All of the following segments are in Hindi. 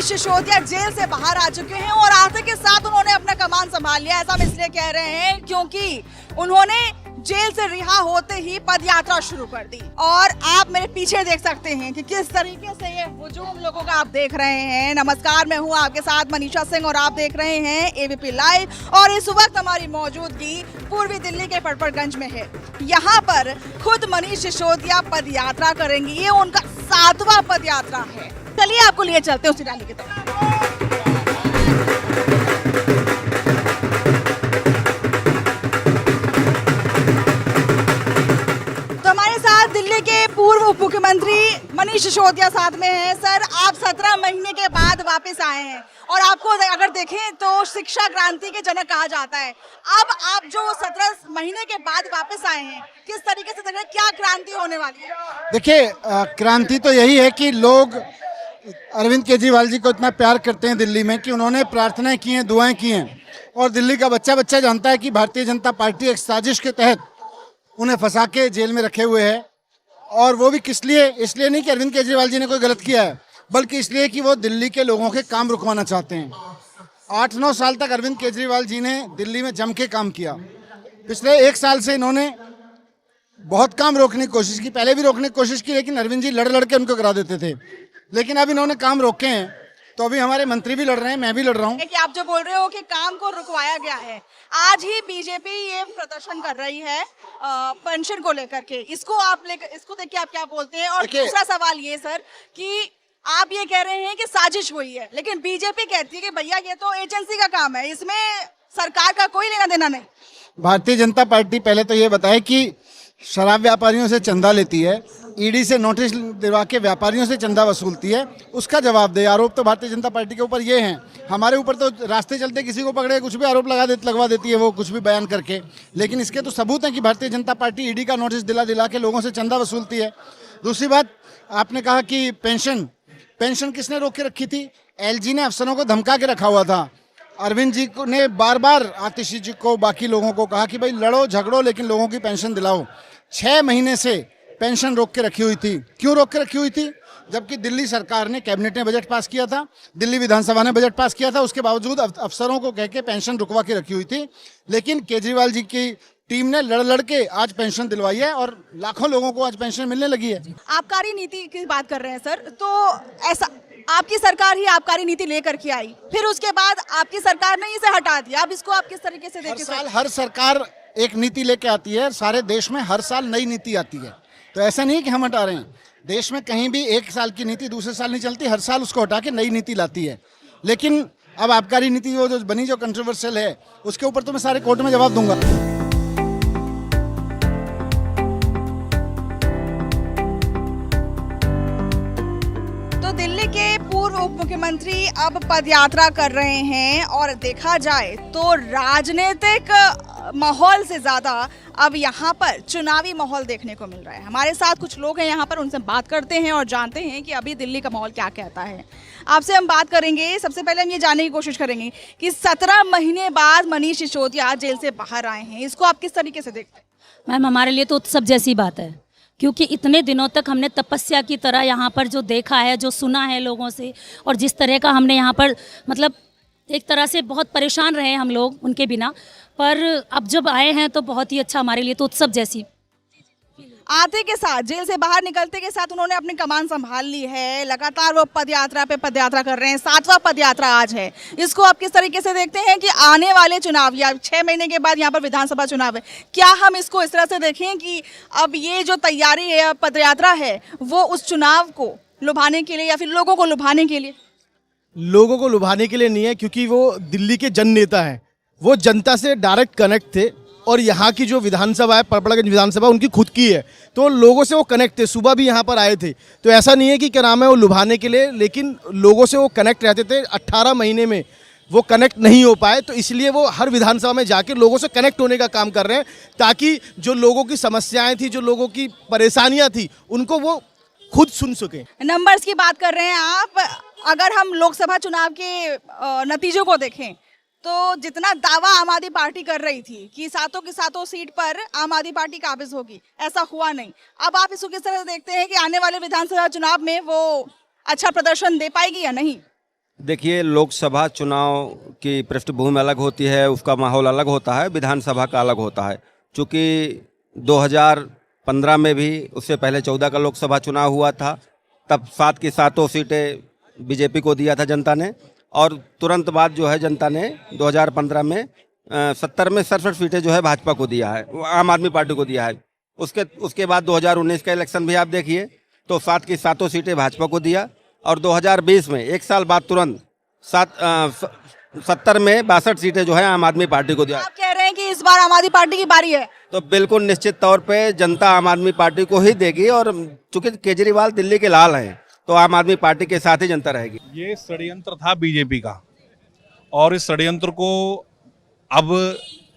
मनीष सिसोदिया जेल से बाहर आ चुके हैं और आते के साथ उन्होंने अपना कमान संभाल लिया। ऐसा हम इसलिए कह रहे हैं क्योंकि उन्होंने जेल से रिहा होते ही पदयात्रा शुरू कर दी। और आप मेरे पीछे देख सकते हैं कि किस तरीके से ये हुजूम लोगों का आप देख रहे हैं। नमस्कार, मैं हूं आपके साथ मनीषा सिंह और आप देख रहे हैं एबीपी लाइव। और इस वक्त हमारी मौजूदगी पूर्वी दिल्ली के फटफड़गंज में है। यहाँ पर खुद मनीष सिसोदिया पदयात्रा करेंगे। ये उनका 7वां पदयात्रा है। चलिए आपको लिए चलते हैं उसी रैली की तरफ। तो हमारे साथ दिल्ली के पूर्व उप मुख्यमंत्री मनीष सिसोदिया साथ में हैं। सर, आप 17 महीने के बाद वापस आए हैं और आपको अगर देखें तो शिक्षा क्रांति के जनक कहा जाता है। अब आप जो 17 महीने के बाद वापस आए हैं, किस तरीके से देख रहे हैं, क्या क्रांति होने वाली है? देखिए, क्रांति तो यही है कि लोग अरविंद केजरीवाल जी को इतना प्यार करते हैं दिल्ली में कि उन्होंने प्रार्थनाएं की हैं, दुआएं की हैं। और दिल्ली का बच्चा बच्चा जानता है कि भारतीय जनता पार्टी एक साजिश के तहत उन्हें फंसा के जेल में रखे हुए है। और वो भी किस लिए? इसलिए नहीं कि अरविंद केजरीवाल जी ने कोई गलत किया है, बल्कि इसलिए कि वो दिल्ली के लोगों के काम रुकवाना चाहते हैं। 8-9 साल तक अरविंद केजरीवाल जी ने दिल्ली में जम के काम किया। पिछले 1 साल से इन्होंने बहुत काम रोकने की कोशिश की। पहले भी रोकने की कोशिश की, लेकिन अरविंद जी लड़ के उनको करा देते थे। लेकिन अब इन्होंने काम रोके हैं, तो अभी हमारे मंत्री भी लड़ रहे हैं, मैं भी लड़ रहा हूँ। कि आप जो बोल रहे हो कि काम को रुकवाया गया है, आज ही बीजेपी ये प्रदर्शन कर रही है पेंशन को लेकर के। इसको देख के आप क्या बोलते हैं? और दूसरा सवाल ये सर कि आप ये कह रहे हैं कि साजिश हुई है, लेकिन बीजेपी कहती है कि भैया ये तो एजेंसी का काम है, इसमें सरकार का कोई लेना देना नहीं। भारतीय जनता पार्टी पहले तो ये बताए कि शराब व्यापारियों से चंदा लेती है, ईडी से नोटिस दिलवा के व्यापारियों से चंदा वसूलती है, उसका जवाब दे। आरोप तो भारतीय जनता पार्टी के ऊपर ये हैं। हमारे ऊपर तो रास्ते चलते किसी को पकड़े कुछ भी आरोप लगवा देती है वो, कुछ भी बयान करके। लेकिन इसके तो सबूत हैं कि भारतीय जनता पार्टी ईडी का नोटिस दिला के लोगों से चंदा वसूलती है। दूसरी बात, आपने कहा कि पेंशन किसने रोक के रखी थी? एलजी ने अफसरों को धमका के रखा हुआ था। अरविंद जी को ने बार बार आतिशी जी को, बाकी लोगों को कहा कि भाई लड़ो झगड़ो लेकिन लोगों की पेंशन दिलाओ। 6 महीने से पेंशन रोक के रखी हुई थी। क्यों रोक के रखी हुई थी? जबकि दिल्ली सरकार ने, कैबिनेट ने बजट पास किया था, दिल्ली विधानसभा ने बजट पास किया था, उसके बावजूद अफसरों को कह के पेंशन रुकवा के रखी हुई थी। लेकिन केजरीवाल जी की टीम ने लड़ के आज पेंशन दिलवाई है और लाखों लोगों को आज पेंशन मिलने लगी है। आबकारी नीति की बात कर रहे हैं सर, तो ऐसा आपकी सरकार ही आबकारी नीति लेकर के आई, फिर उसके बाद आपकी सरकार ने इसे हटा दिया। अब इसको आप किस तरीके से देखते हैं? हर सरकार एक नीति लेके आती है। सारे देश में हर साल नई नीति आती है, तो ऐसा नहीं कि हम हटा रहे हैं। देश में कहीं भी 1 साल की नीति दूसरे साल नहीं चलती, हर साल उसको हटा के नई नीति लाती है। लेकिन अब आबकारी नीति जो बनी, जो कंट्रोवर्शियल है, उसके ऊपर तो मैं सारे कोर्ट में जवाब दूंगा। तो दिल्ली के पूर्व उप मुख्यमंत्री अब पदयात्रा कर रहे हैं और देखा जाए तो राजनीतिक माहौल से ज्यादा अब यहाँ पर चुनावी माहौल देखने को मिल रहा है। हमारे साथ कुछ लोग हैं यहाँ पर, उनसे बात करते हैं और जानते हैं कि अभी दिल्ली का माहौल क्या कहता है। आपसे हम बात करेंगे। सबसे पहले हम ये जानने की कोशिश करेंगे कि 17 महीने बाद मनीष सिसोदिया जेल से बाहर आए हैं, इसको आप किस तरीके से देखते हैं? मैम, हमारे लिए तो उत्सव जैसी बात है, क्योंकि इतने दिनों तक हमने तपस्या की तरह यहाँ पर जो देखा है, जो सुना है लोगों से, और जिस तरह का हमने यहाँ पर मतलब एक तरह से बहुत परेशान रहे हम लोग उनके बिना, पर अब जब आए हैं तो बहुत ही अच्छा, हमारे लिए तो उत्सव जैसी। आते के साथ, जेल से बाहर निकलते के साथ उन्होंने अपनी कमान संभाल ली है। लगातार वो पदयात्रा पे पदयात्रा कर रहे हैं। 7वां पदयात्रा आज है। इसको आप किस तरीके से देखते हैं कि आने वाले चुनाव या 6 महीने के बाद यहाँ पर विधानसभा चुनाव है, क्या हम इसको इस तरह से देखें कि अब ये जो तैयारी है, पदयात्रा है, वो उस चुनाव को लुभाने के लिए या फिर लोगों को लुभाने के लिए? लोगों को लुभाने के लिए नहीं है, क्योंकि वो दिल्ली के जन नेता हैं। वो जनता से डायरेक्ट कनेक्ट थे और यहाँ की जो विधानसभा है, फटफड़गंज विधानसभा, उनकी खुद की है, तो लोगों से वो कनेक्ट थे। सुबह भी यहाँ पर आए थे, तो ऐसा नहीं है कि क्या नाम है वो लुभाने के लिए, लेकिन लोगों से वो कनेक्ट रहते थे। 18 महीने में वो कनेक्ट नहीं हो पाए, तो इसलिए वो हर विधानसभा में जाके लोगों से कनेक्ट होने का काम कर रहे हैं, ताकि जो लोगों की समस्याएं थी, जो लोगों की परेशानियां थी, उनको वो खुद सुन सके। नंबर्स की बात कर रहे हैं आप, अगर हम लोकसभा चुनाव के नतीजों को देखें तो जितना दावा आम आदमी पार्टी कर रही थी कि सातों की सातों सीट पर आम आदमी पार्टी काबिज होगी, ऐसा हुआ नहीं। अब आप इसको किस तरह से देखते हैं कि आने वाले विधानसभा चुनाव में वो अच्छा प्रदर्शन दे पाएगी या नहीं? देखिए, लोकसभा चुनाव की पृष्ठभूमि अलग होती है, उसका माहौल अलग होता है, विधानसभा का अलग होता है। चूँकि 2015 में भी, उससे पहले 14 का लोकसभा चुनाव हुआ था, तब 7 की 7 सीटें बीजेपी को दिया था जनता ने, और तुरंत बाद जो है जनता ने 2015 में 70 में 67 सीटें जो है भाजपा को दिया है, आम आदमी पार्टी को दिया है। उसके बाद 2019 का इलेक्शन भी आप देखिए तो 7 की 7 सीटें भाजपा को दिया, और 2020 में 1 साल बाद तुरंत 70 में 62 सीटें जो है आम आदमी पार्टी को दिया। आप कह रहे हैं कि इस बार आम आदमी पार्टी की बारी है? तो बिल्कुल निश्चित तौर पे जनता आम आदमी पार्टी को ही देगी, और चूंकि केजरीवाल दिल्ली के लाल हैं तो आम आदमी पार्टी के साथ ही जनता रहेगी। ये षड्यंत्र था बीजेपी का, और इस षड्यंत्र को अब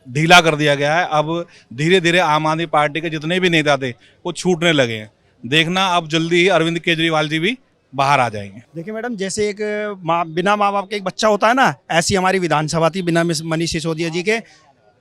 ढीला कर दिया गया है। अब धीरे धीरे आम आदमी पार्टी के जितने भी नेता थे वो छूटने लगे हैं। देखना अब जल्दी ही अरविंद केजरीवाल जी भी बाहर आ जाएंगे। देखिए मैडम, जैसे एक बिना माँ बाप के एक बच्चा होता है ना, ऐसी हमारी विधानसभा थी बिना मनीष सिसोदिया जी के।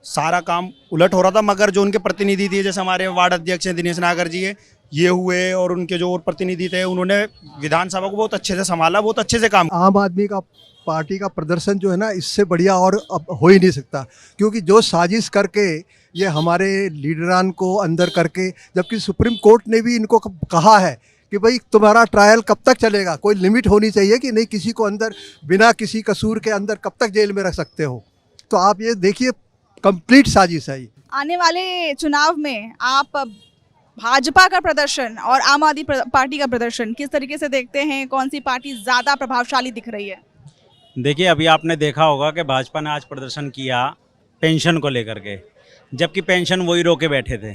सारा काम उलट हो रहा था, मगर जो उनके प्रतिनिधि थे, जैसे हमारे वार्ड अध्यक्ष हैं दिनेश नागर जी है, ये हुए, और उनके जो और प्रतिनिधि थे, उन्होंने विधानसभा को बहुत अच्छे से संभाला, बहुत अच्छे से काम। आम आदमी का पार्टी का प्रदर्शन जो है ना, इससे बढ़िया और अब हो ही नहीं सकता, क्योंकि जो साजिश करके ये हमारे लीडरान को अंदर करके, जबकि सुप्रीम कोर्ट ने भी इनको कहा है कि भाई तुम्हारा ट्रायल कब तक चलेगा, कोई लिमिट होनी चाहिए कि नहीं, किसी को अंदर बिना किसी कसूर के अंदर कब तक जेल में रख सकते हो। तो आप ये देखिए, कंप्लीट साजिश है। आने वाले चुनाव में आप भाजपा का प्रदर्शन और आम आदमी पार्टी का प्रदर्शन किस तरीके से देखते हैं? कौन सी पार्टी ज्यादा प्रभावशाली दिख रही है? देखिए, अभी आपने देखा होगा कि भाजपा ने आज प्रदर्शन किया पेंशन को लेकर के, जबकि पेंशन वही रोके बैठे थे।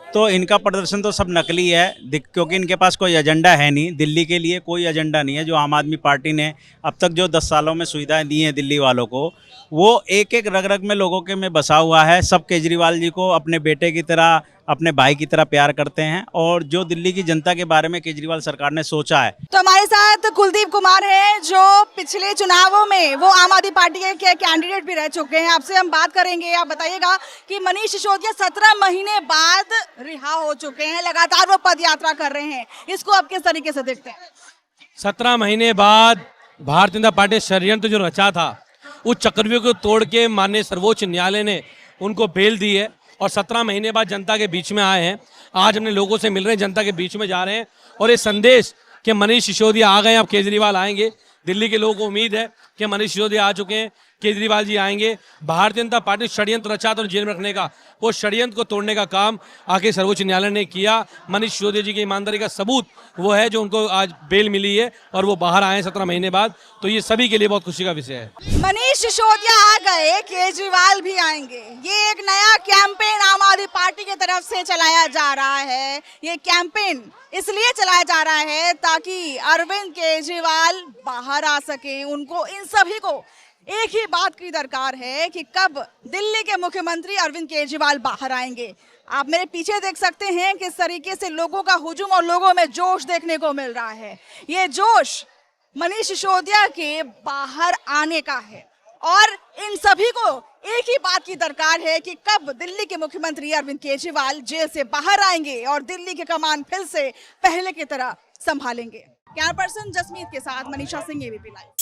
तो इनका प्रदर्शन तो सब नकली है, क्योंकि इनके पास कोई एजेंडा है नहीं। दिल्ली के लिए कोई एजेंडा नहीं है। जो आम आदमी पार्टी ने अब तक जो 10 सालों में सुविधाएं दी हैं दिल्ली वालों को, वो एक एक रग रग में लोगों के में बसा हुआ है। सब केजरीवाल जी को अपने बेटे की तरह, अपने भाई की तरह प्यार करते हैं, और जो दिल्ली की जनता के बारे में केजरीवाल सरकार ने सोचा है। तो हमारे साथ कुलदीप कुमार हैं, जो पिछले चुनावों में वो आम आदमी पार्टी के कैंडिडेट भी रह चुके हैं। आपसे हम बात करेंगे। आप बताइएगा कि मनीष सिसोदिया 17 महीने बाद रिहा हो चुके हैं, लगातार वो पद यात्रा कर रहे हैं, इसको आप किस तरीके से देखते हैं? 17 महीने बाद भारतीय जनता पार्टी षड्यंत्र जो रचा था, उस चक्रव्यूह को तोड़ के माननीय सर्वोच्च न्यायालय ने उनको बेल दी है, और 17 महीने बाद जनता के बीच में आए हैं। आज हमने लोगों से मिल रहे हैं, जनता के बीच में जा रहे हैं, और ये संदेश कि मनीष सिसोदिया आ गए, अब केजरीवाल आएंगे। दिल्ली के लोगों को उम्मीद है कि मनीष सिसोदिया आ चुके हैं, केजरीवाल जी आएंगे। भारतीय जनता पार्टी षड्यंत्र रचा था जेल में रखने का, वो षड्यंत्र को तोड़ने का काम आके सर्वोच्च न्यायालय ने किया। मनीष सिसोदिया जी की ईमानदारी का सबूत वो है जो उनको आज बेल मिली है, और वो बाहर आए 17 महीने बाद। तो ये सभी के लिए बहुत खुशी का विषय है। मनीष सिसोदिया आ गए, केजरीवाल भी आएंगे, ये एक नया कैंपेन आम आदमी पार्टी की तरफ से चलाया जा रहा है। ये कैंपेन इसलिए चलाया जा रहा है ताकि अरविंद केजरीवाल बाहर आ सके। उनको, इन सभी को एक ही बात की दरकार है कि कब दिल्ली के मुख्यमंत्री अरविंद केजरीवाल बाहर आएंगे। आप मेरे पीछे देख सकते हैं किस तरीके से लोगों का हुजूम और लोगों में जोश देखने को मिल रहा है। ये जोश मनीष सिसोदिया के बाहर आने का है, और इन सभी को एक ही बात की दरकार है कि कब दिल्ली के मुख्यमंत्री अरविंद केजरीवाल जेल से बाहर आएंगे और दिल्ली की कमान फिर से पहले की तरह संभालेंगे। कैमरा पर्सन जसमीत के साथ मनीषा सिंह, एबीपी लाइव।